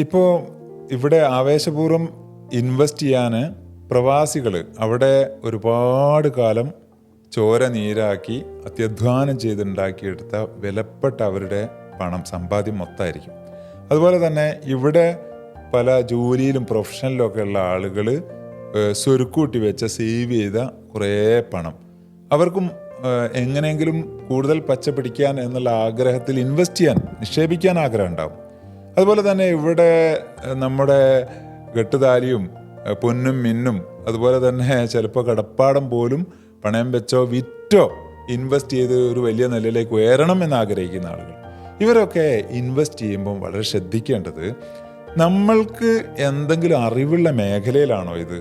ഇപ്പോൾ ഇവിടെ ആവേശപൂർവ്വം ഇൻവെസ്റ്റ് ചെയ്യാൻ പ്രവാസികൾ അവിടെ ഒരുപാട് കാലം ചോര നീരാക്കി അത്യധ്വാനം ചെയ്തുണ്ടാക്കിയെടുത്ത വിലപ്പെട്ട അവരുടെ പണം സമ്പാദ്യം മൊത്തമായിരിക്കും. അതുപോലെ തന്നെ ഇവിടെ പല ജോലിയിലും പ്രൊഫഷനിലും ഒക്കെ ഉള്ള ആളുകൾ സ്വരുക്കൂട്ടി വെച്ച സേവ് ചെയ്ത കുറേ പണം അവർക്കും എങ്ങനെയെങ്കിലും കൂടുതൽ പച്ച പിടിക്കാൻ എന്നുള്ള ആഗ്രഹത്തിൽ ഇൻവെസ്റ്റ് ചെയ്യാൻ, നിക്ഷേപിക്കാൻ ആഗ്രഹം ഉണ്ടാവും. അതുപോലെ തന്നെ ഇവിടെ നമ്മുടെ കെട്ടുതാലിയും പൊന്നും മിന്നും അതുപോലെ തന്നെ ചിലപ്പോൾ കടപ്പാടം പോലും പണയം വെച്ചോ വിറ്റോ ഇൻവെസ്റ്റ് ചെയ്ത് ഒരു വലിയ നിലയിലേക്ക് ഉയരണം എന്ന് ആഗ്രഹിക്കുന്ന ആളുകൾ, ഇവരൊക്കെ ഇൻവെസ്റ്റ് ചെയ്യുമ്പോൾ വളരെ ശ്രദ്ധിക്കേണ്ടത് നമ്മൾക്ക് എന്തെങ്കിലും അറിവുള്ള മേഖലയിലാണോ ഇത്,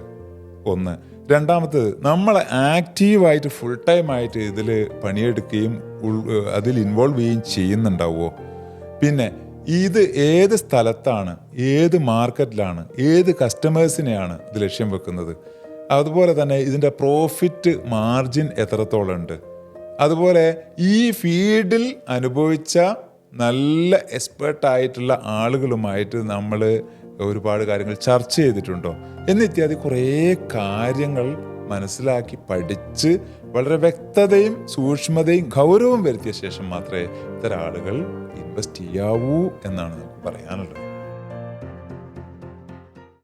ഒന്ന്. രണ്ടാമത്തത്, നമ്മൾ ആക്റ്റീവായിട്ട് ഫുൾ ടൈം ആയിട്ട് ഇതിൽ പണിയെടുക്കുകയും അതിൽ ഇൻവോൾവ് ചെയ്യുകയും ചെയ്യുന്നുണ്ടാവുമോ? പിന്നെ ഇത് ഏത് സ്ഥലത്താണ്, ഏത് മാർക്കറ്റിലാണ്, ഏത് കസ്റ്റമേഴ്സിനെയാണ് ഇത് ലക്ഷ്യം വെക്കുന്നത്? അതുപോലെ തന്നെ ഇതിൻ്റെ പ്രോഫിറ്റ് മാർജിൻ എത്രത്തോളം ഉണ്ട്? അതുപോലെ ഈ ഫീൽഡിൽ അനുഭവിച്ച നല്ല എക്സ്പേർട്ടായിട്ടുള്ള ആളുകളുമായിട്ട് നമ്മൾ ഒരുപാട് കാര്യങ്ങൾ ചർച്ച ചെയ്തിട്ടുണ്ടോ എന്നിത്യാദി കുറേ കാര്യങ്ങൾ മനസ്സിലാക്കി പഠിച്ച് വളരെ വ്യക്തതയും സൂക്ഷ്മതയും ഗൗരവവും വരുത്തിയ ശേഷം മാത്രമേ ഇത്തരം ആളുകൾ ഇൻവെസ്റ്റ് ചെയ്യാവൂ എന്നാണ് നമുക്ക് പറയാനുള്ളത്.